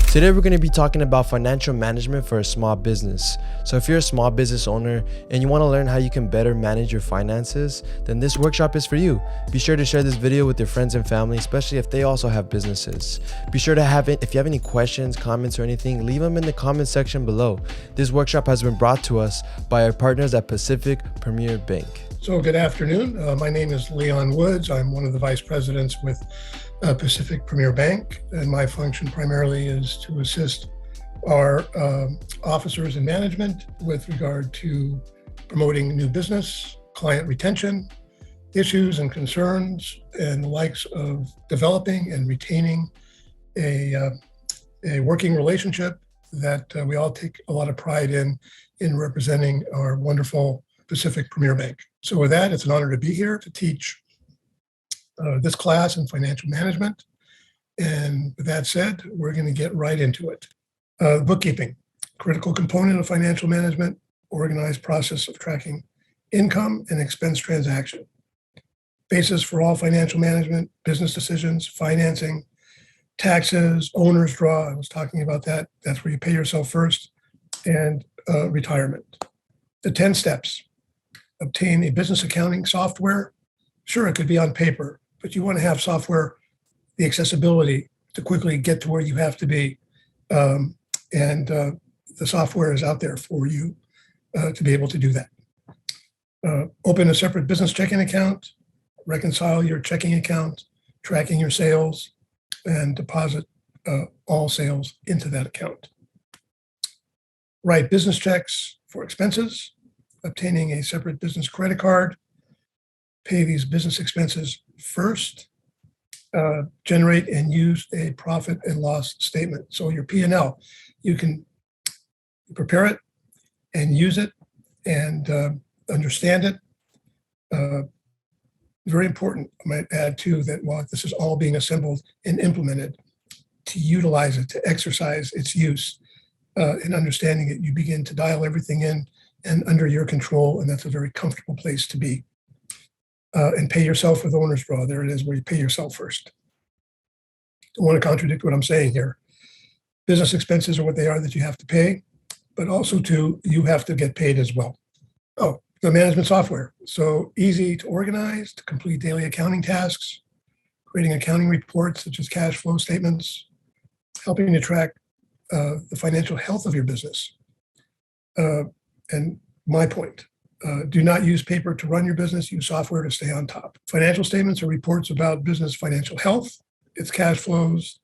Today we're going to be talking about financial management for a small business. So if you're a small business owner and you want to learn how you can better manage your finances, then this workshop is for you. Be sure to share this video with your friends and family, especially if they also have businesses. Be sure to if you have any questions, comments, or anything, leave them in the comment section below. This workshop has been brought to us by our partners at Pacific Premier Bank. So good afternoon. My name is Leon Woods. I'm one of the vice presidents with Pacific Premier Bank, and my function primarily is to assist our officers in management with regard to promoting new business, client retention, issues and concerns, and the likes of developing and retaining a working relationship that we all take a lot of pride in representing our wonderful Pacific Premier Bank. So with that, it's an honor to be here to teach this class in financial management. And with that said, we're going to get right into it. Bookkeeping, critical component of financial management, organized process of tracking income and expense transaction. Basis for all financial management, business decisions, financing, taxes, owner's draw. I was talking about that. That's where you pay yourself first, and retirement. The 10 steps. Obtain a business accounting software. Sure, it could be on paper, but you want to have software, the accessibility to quickly get to where you have to be. And the software is out there for you to be able to do that. Open a separate business checking account, reconcile your checking account, tracking your sales, and deposit all sales into that account. Write business checks for expenses, obtaining a separate business credit card, pay these business expenses first, generate and use a profit and loss statement. So your P&L, you can prepare it and use it and understand it. Very important, I might add too, that while this is all being assembled and implemented, to utilize it, to exercise its use in understanding it, you begin to dial everything in and under your control, and that's a very comfortable place to be. And pay yourself with owner's draw. There it is, where you pay yourself first. Don't want to contradict what I'm saying here. Business expenses are what they are that you have to pay, but also too, you have to get paid as well. Oh, the management software. So easy to organize, to complete daily accounting tasks, creating accounting reports such as cash flow statements, helping to track the financial health of your business. And my point, do not use paper to run your business, use software to stay on top. Financial statements are reports about business financial health, its cash flows.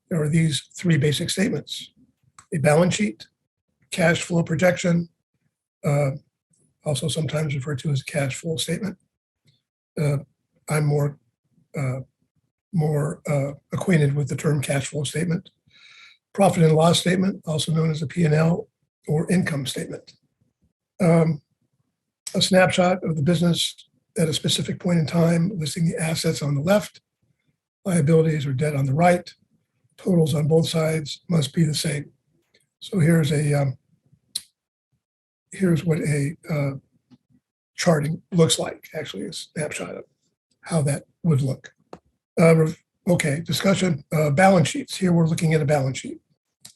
There are these three basic statements: a balance sheet, cash flow projection, also sometimes referred to as a cash flow statement. I'm more acquainted with the term cash flow statement. Profit and loss statement, also known as a P&L or income statement. A snapshot of the business at a specific point in time, listing the assets on the left, liabilities or debt on the right, totals on both sides must be the same. So here's what a charting looks like, actually a snapshot of how that would look. Okay, discussion, balance sheets. Here we're looking at a balance sheet.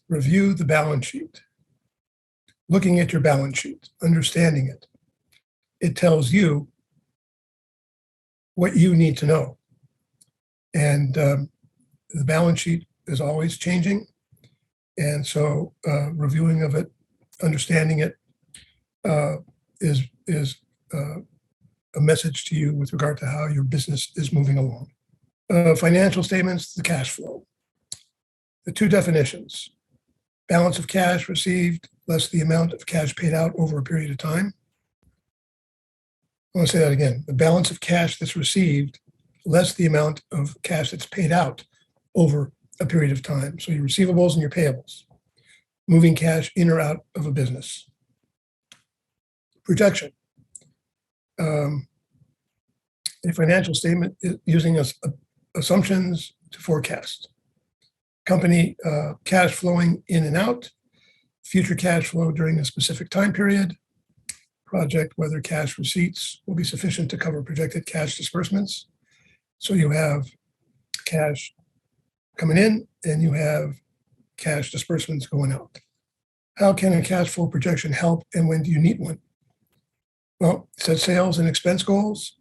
Review the balance sheet. Looking at your balance sheet, understanding it. It tells you what you need to know. And the balance sheet is always changing. And so reviewing of it, understanding it is a message to you with regard to how your business is moving along. Financial statements, the cash flow. The two definitions: balance of cash received less the amount of cash paid out over a period of time. I want to say that again. The balance of cash that's received less the amount of cash that's paid out over a period of time. So your receivables and your payables, moving cash in or out of a business. Projection. A financial statement is using assumptions to forecast. Company cash flowing in and out, future cash flow during a specific time period, project whether cash receipts will be sufficient to cover projected cash disbursements. So you have cash coming in and you have cash disbursements going out. How can a cash flow projection help, and when do you need one? Well, set sales and expense goals,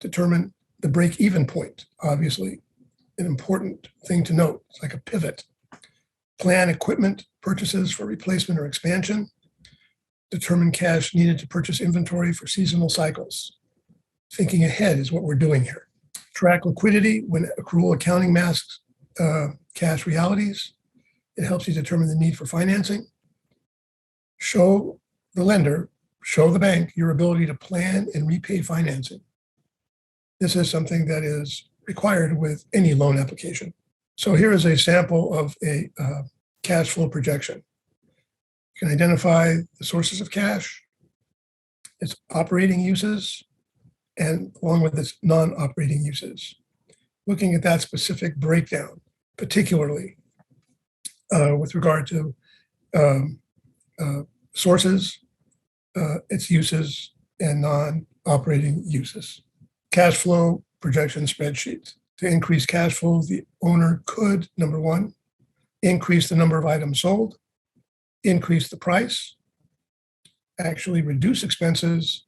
determine the break-even point, obviously, an important thing to note. It's like a pivot. Plan equipment purchases for replacement or expansion. Determine cash needed to purchase inventory for seasonal cycles. Thinking ahead is what we're doing here. Track liquidity when accrual accounting masks cash realities. It helps you determine the need for financing. Show the lender, show the bank your ability to plan and repay financing. This is something that is required with any loan application. So here is a sample of a cash flow projection. You can identify the sources of cash, its operating uses, and along with its non-operating uses. Looking at that specific breakdown, particularly with regard to sources, its uses, and non-operating uses. Cash flow projection spreadsheet. To increase cash flow, the owner could, number one, increase the number of items sold, increase the price, actually reduce expenses,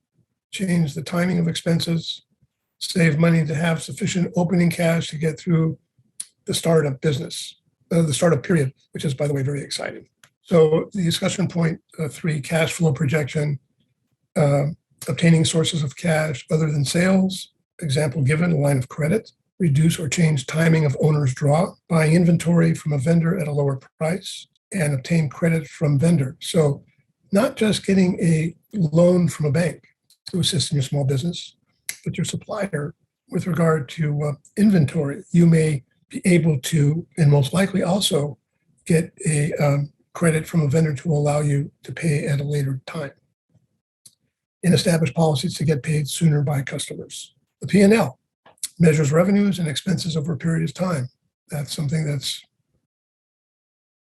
change the timing of expenses, save money to have sufficient opening cash to get through the startup business, the startup period, which is, by the way, very exciting. So the discussion point 3, cash flow projection, obtaining sources of cash other than sales, example given, a line of credit, reduce or change timing of owner's draw, buying inventory from a vendor at a lower price, and obtain credit from vendor. So not just getting a loan from a bank to assist in your small business, but your supplier with regard to inventory. You may be able to, and most likely also, get a credit from a vendor to allow you to pay at a later time. And establish policies to get paid sooner by customers. The P&L measures revenues and expenses over a period of time. That's something that's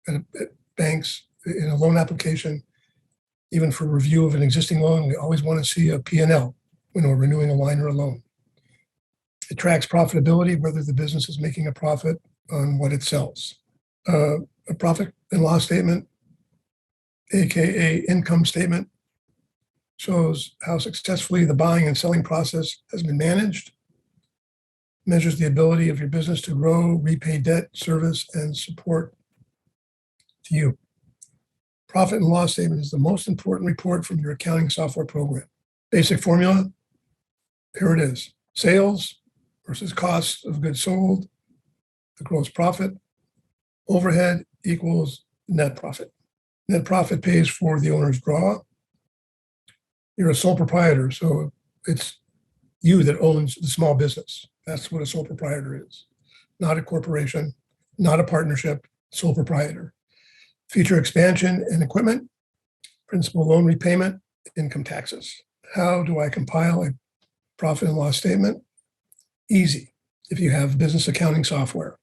at banks in a loan application, even for review of an existing loan, we always want to see a P&L when we're renewing a line or a loan. It tracks profitability, whether the business is making a profit on what it sells. A profit and loss statement, AKA income statement, shows how successfully the buying and selling process has been managed, measures the ability of your business to grow, repay debt, service, and support to you. Profit and loss statement is the most important report from your accounting software program. Basic formula, here it is. Sales versus cost of goods sold, the gross profit. Overhead equals net profit. Net profit pays for the owner's draw. You're a sole proprietor, so it's you that owns the small business. That's what a sole proprietor is. Not a corporation, not a partnership, sole proprietor. Future expansion and equipment, principal loan repayment, income taxes. How do I compile a profit and loss statement? Easy, if you have business accounting software.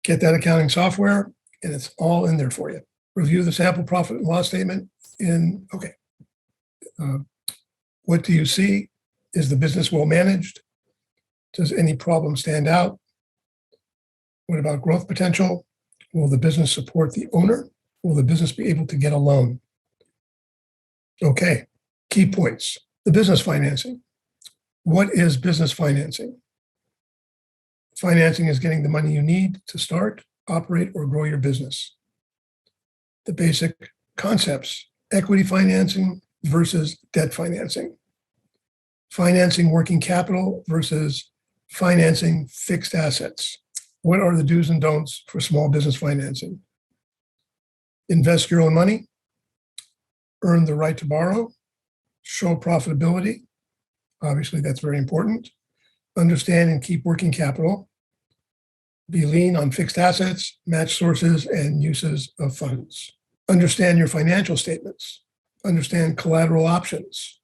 Get that accounting software, and it's all in there for you. Review the sample profit and loss statement what do you see? Is the business well managed? Does any problem stand out? What about growth potential? Will the business support the owner? Will the business be able to get a loan? Okay, key points. The business financing. What is business financing? Financing is getting the money you need to start, operate, or grow your business. The basic concepts: equity financing versus debt financing. Financing working capital versus financing fixed assets. What are the do's and don'ts for small business financing? Invest your own money, earn the right to borrow, show profitability. Obviously, that's very important. Understand and keep working capital. Be lean on fixed assets, match sources and uses of funds. Understand your financial statements. Understand collateral options.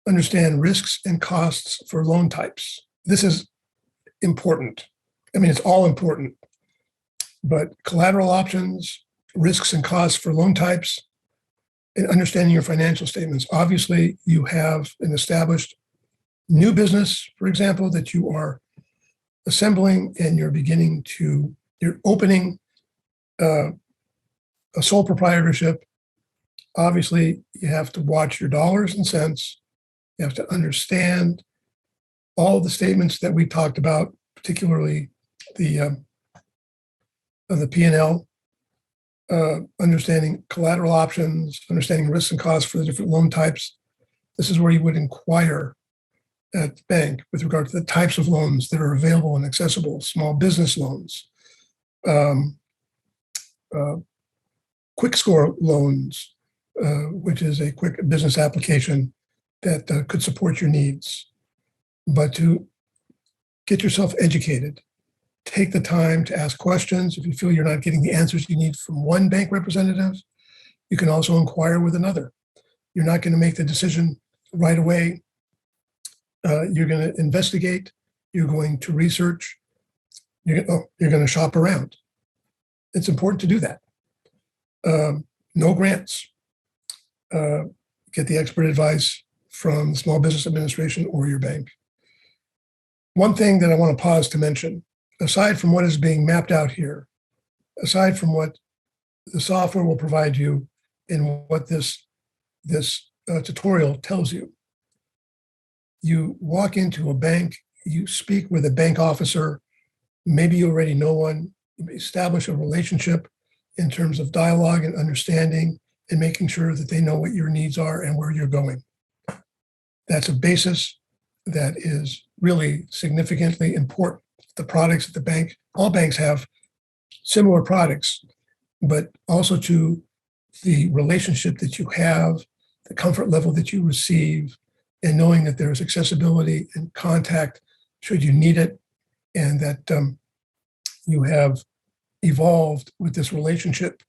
Understand risks and costs for loan types. This is important. I mean, it's all important, but collateral options, risks and costs for loan types, and understanding your financial statements. Obviously, you have an established new business, for example, that you are assembling, and you're opening A sole proprietorship, obviously, you have to watch your dollars and cents. You have to understand all of the statements that we talked about, particularly the P&L, understanding collateral options, understanding risks and costs for the different loan types. This is where you would inquire at the bank with regard to the types of loans that are available and accessible, small business loans, quick score loans, which is a quick business application that could support your needs. But to get yourself educated, take the time to ask questions. If you feel you're not getting the answers you need from one bank representative, you can also inquire with another. You're not going to make the decision right away. You're going to investigate. You're going to research. You're going to shop around. It's important to do that. No grants. Get the expert advice from the Small Business Administration or your bank. One thing that I want to pause to mention, aside from what is being mapped out here, aside from what the software will provide you and what this tutorial tells you, you walk into a bank, you speak with a bank officer, maybe you already know one, you establish a relationship in terms of dialogue and understanding and making sure that they know what your needs are and where you're going. That's a basis that is really significantly important. The products at the bank, all banks have similar products, but also to the relationship that you have, the comfort level that you receive, and knowing that there's accessibility and contact should you need it, and that you have evolved with this relationship.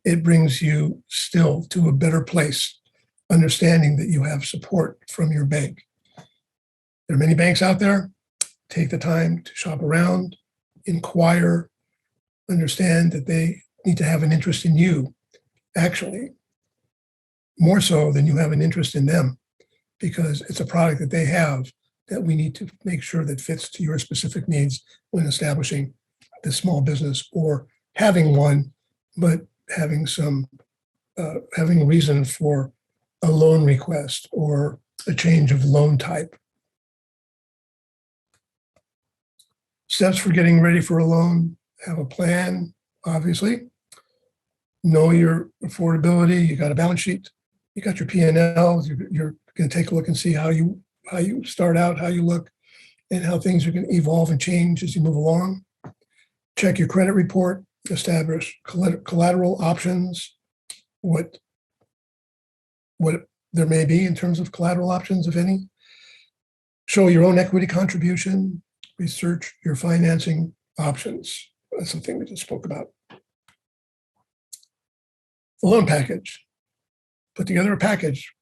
It brings you still to a better place, understanding that you have support from your bank. There are many banks out there. Take the time to shop around, inquire, understand that they need to have an interest in you, actually, more so than you have an interest in them, because it's a product that they have that we need to make sure that fits to your specific needs when establishing the small business or having one, but having having a reason for a loan request or a change of loan type. Steps for getting ready for a loan: have a plan, obviously. Know your affordability. You got a balance sheet. You got your P&L. You're going to take a look and see how you start out, how you look, and how things are going to evolve and change as you move along. Check your credit report. Establish collateral options. What there may be in terms of collateral options, if any. Show your own equity contribution. Research your financing options. That's something we just spoke about. The loan package. Put together a package.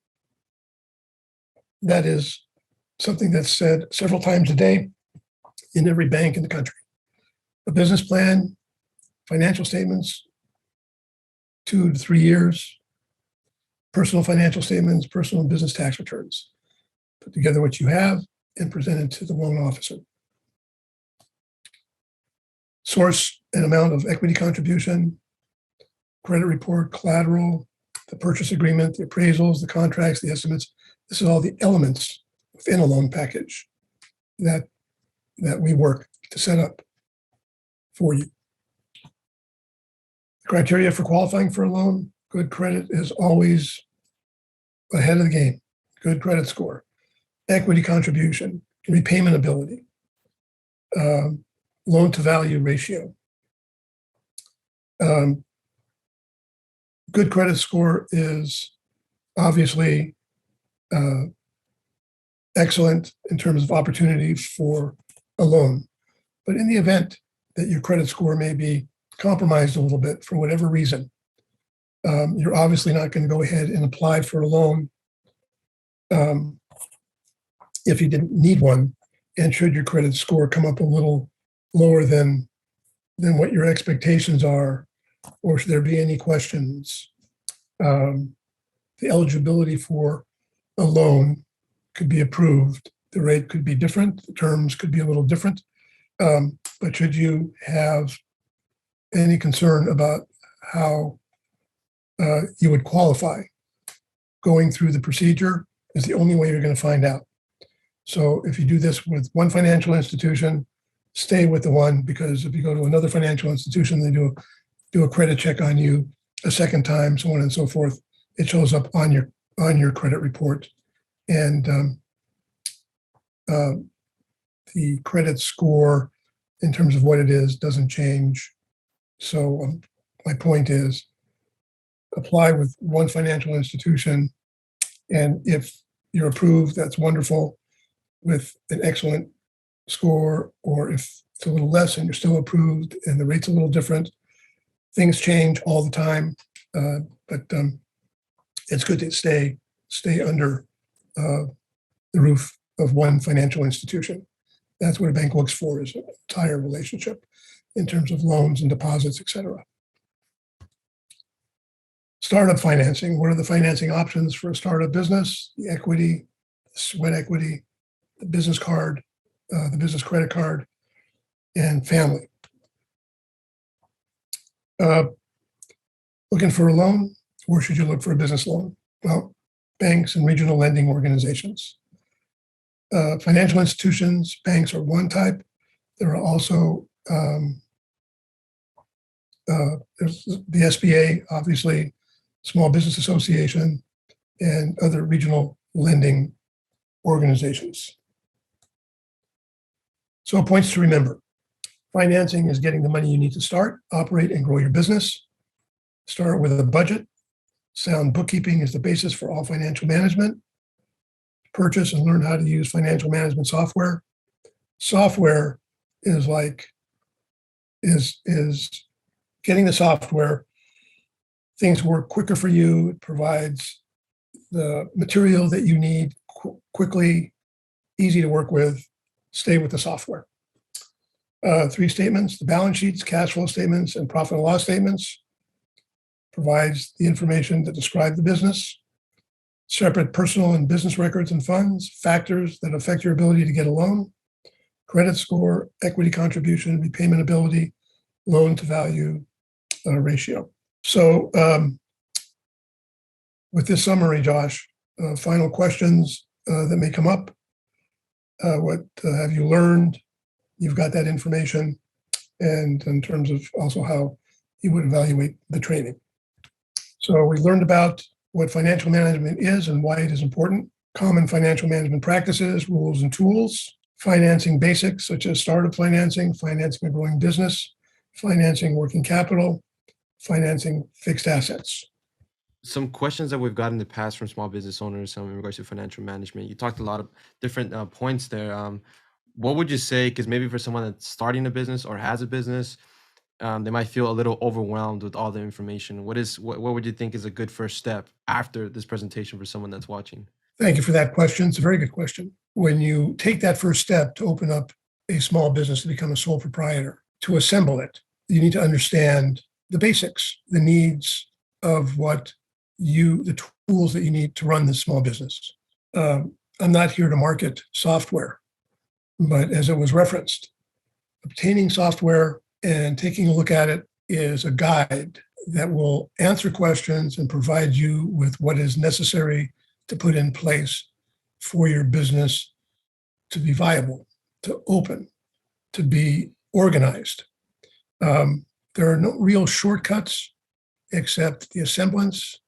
That is something that's said several times a day in every bank in the country. A business plan, financial statements, 2 to 3 years, personal financial statements, personal and business tax returns. Put together what you have and present it to the loan officer. Source and amount of equity contribution, credit report, collateral, the purchase agreement, the appraisals, the contracts, the estimates. This is all the elements within a loan package that we work to set up for you. Criteria for qualifying for a loan: good credit is always ahead of the game. Good credit score, equity contribution, repayment ability, loan to value ratio. Good credit score is obviously excellent in terms of opportunity for a loan. But in the event that your credit score may be compromised a little bit for whatever reason, you're obviously not going to go ahead and apply for a loan if you didn't need one. And should your credit score come up a little lower than what your expectations are, or should there be any questions, the eligibility for a loan could be approved. The rate could be different. The terms could be a little different. But should you have any concern about how you would qualify. Going through the procedure is the only way you're going to find out. So if you do this with one financial institution, stay with the one, because if you go to another financial institution, they do a credit check on you a second time, so on and so forth. It shows up on your credit report, and the credit score, in terms of what it is, doesn't change. So my point is, apply with one financial institution, and if you're approved, that's wonderful, with an excellent score. Or if it's a little less and you're still approved and the rate's a little different, things change all the time. But it's good to stay under the roof of one financial institution. That's what a bank looks for, is an entire relationship in terms of loans and deposits, et cetera. Startup financing. What are the financing options for a startup business? The equity, the sweat equity, the business card, the business credit card, and family. Looking for a loan? Where should you look for a business loan? Well, banks and regional lending organizations. Financial institutions, banks are one type. There are also there's the SBA, obviously, Small Business Association, and other regional lending organizations. So points to remember. Financing is getting the money you need to start, operate, and grow your business. Start with a budget. Sound bookkeeping is the basis for all financial management. Purchase and learn how to use financial management software. Software is getting the software. Things work quicker for you. It provides the material that you need quickly, easy to work with. Stay with the software. 3 statements: the balance sheets, cash flow statements, and profit and loss statements. Provides the information that describe the business. Separate personal and business records and funds, factors that affect your ability to get a loan, credit score, equity contribution, repayment ability, loan to value ratio. So with this summary, Josh, final questions that may come up. What have you learned? You've got that information. And in terms of also how you would evaluate the training. So we learned about what financial management is and why it is important, common financial management practices, rules, and tools, financing basics such as startup financing, financing a growing business, financing working capital, financing fixed assets. Some questions that we've got in the past from small business owners in regards to financial management. You talked a lot of different points there. What would you say, because maybe for someone that's starting a business or has a business, they might feel a little overwhelmed with all the information. What would you think is a good first step after this presentation for someone that's watching? Thank you for that question. It's a very good question. When you take that first step to open up a small business, to become a sole proprietor, to assemble it, you need to understand the basics, the needs of the tools that you need to run this small business. I'm not here to market software, but as it was referenced, obtaining software and taking a look at it is a guide that will answer questions and provide you with what is necessary to put in place for your business to be viable, to open, to be organized. There are no real shortcuts except the assemblance,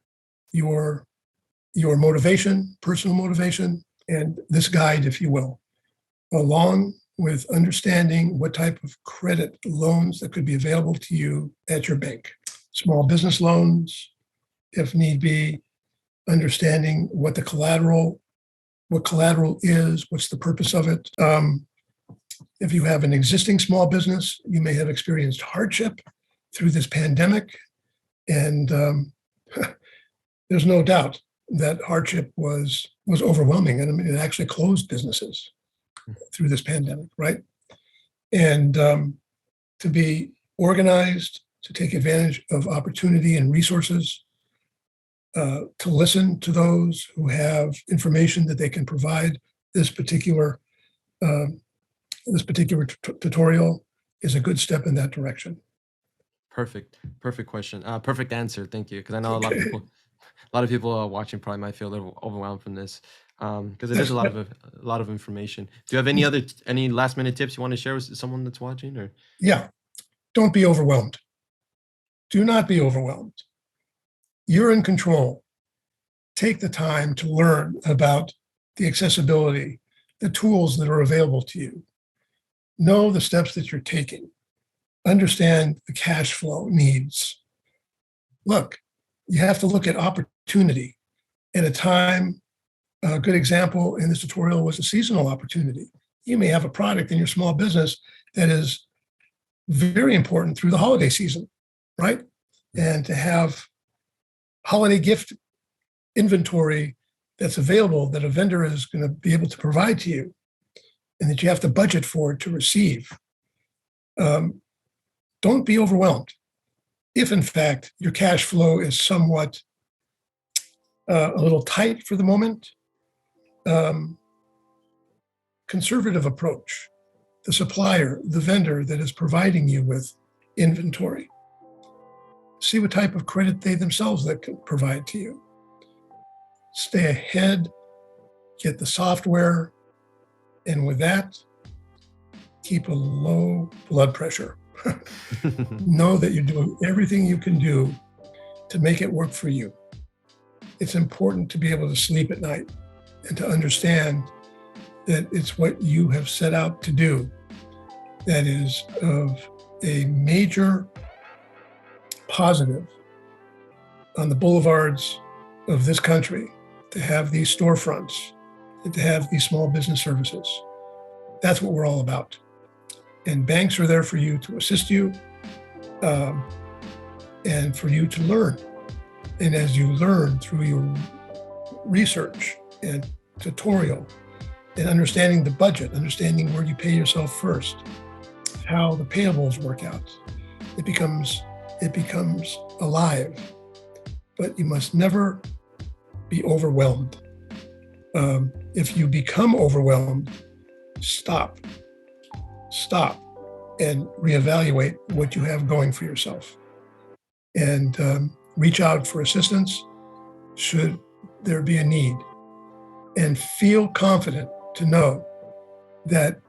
your motivation, personal motivation, and this guide, if you will, along with understanding what type of credit loans that could be available to you at your bank. Small business loans, if need be, understanding what collateral is, what's the purpose of it. If you have an existing small business, you may have experienced hardship through this pandemic, and there's no doubt that hardship was overwhelming, and I mean, it actually closed businesses through this pandemic, right? And to be organized, to take advantage of opportunity and resources, to listen to those who have information that they can provide. This particular tutorial is a good step in that direction. Perfect question. Perfect answer. Thank you. Because I know Okay. a lot of people watching probably might feel a little overwhelmed from this, because it is a lot of information. Do you have any last minute tips you want to share with someone that's watching, or? Yeah. Don't be overwhelmed. Do not be overwhelmed. You're in control. Take the time to learn about the accessibility, the tools that are available to you. Know the steps that you're taking. Understand the cash flow needs. Look, you have to look at opportunity. At a time, a good example in this tutorial was a seasonal opportunity. You may have a product in your small business that is very important through the holiday season, right? And to have holiday gift inventory that's available that a vendor is going to be able to provide to you and that you have to budget for to receive. Don't be overwhelmed. If in fact your cash flow is somewhat a little tight for the moment, conservative approach. The supplier, the vendor that is providing you with inventory. See what type of credit they themselves that can provide to you. Stay ahead, get the software, and with that, keep a low blood pressure. Know that you're doing everything you can do to make it work for you. It's important to be able to sleep at night and to understand that it's what you have set out to do that is of a major positive on the boulevards of this country, to have these storefronts and to have these small business services. That's what we're all about. And banks are there for you to assist you and for you to learn. And as you learn through your research and tutorial and understanding the budget, understanding where you pay yourself first, how the payables work out, it becomes alive. But you must never be overwhelmed. If you become overwhelmed, stop and reevaluate what you have going for yourself, and reach out for assistance should there be a need, and feel confident to know that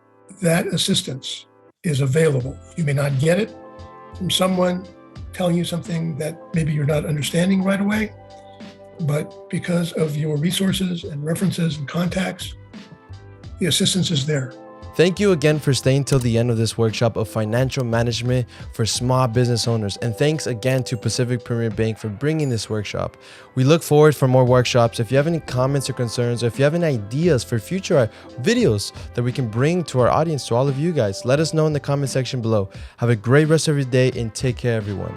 that assistance is available. You may not get it from someone telling you something that maybe you're not understanding right away, but because of your resources and references and contacts, the assistance is there. Thank you again for staying till the end of this workshop of financial management for small business owners. And thanks again to Pacific Premier Bank for bringing this workshop. We look forward for more workshops. If you have any comments or concerns, or if you have any ideas for future videos that we can bring to our audience, to all of you guys, let us know in the comment section below. Have a great rest of your day and take care, everyone.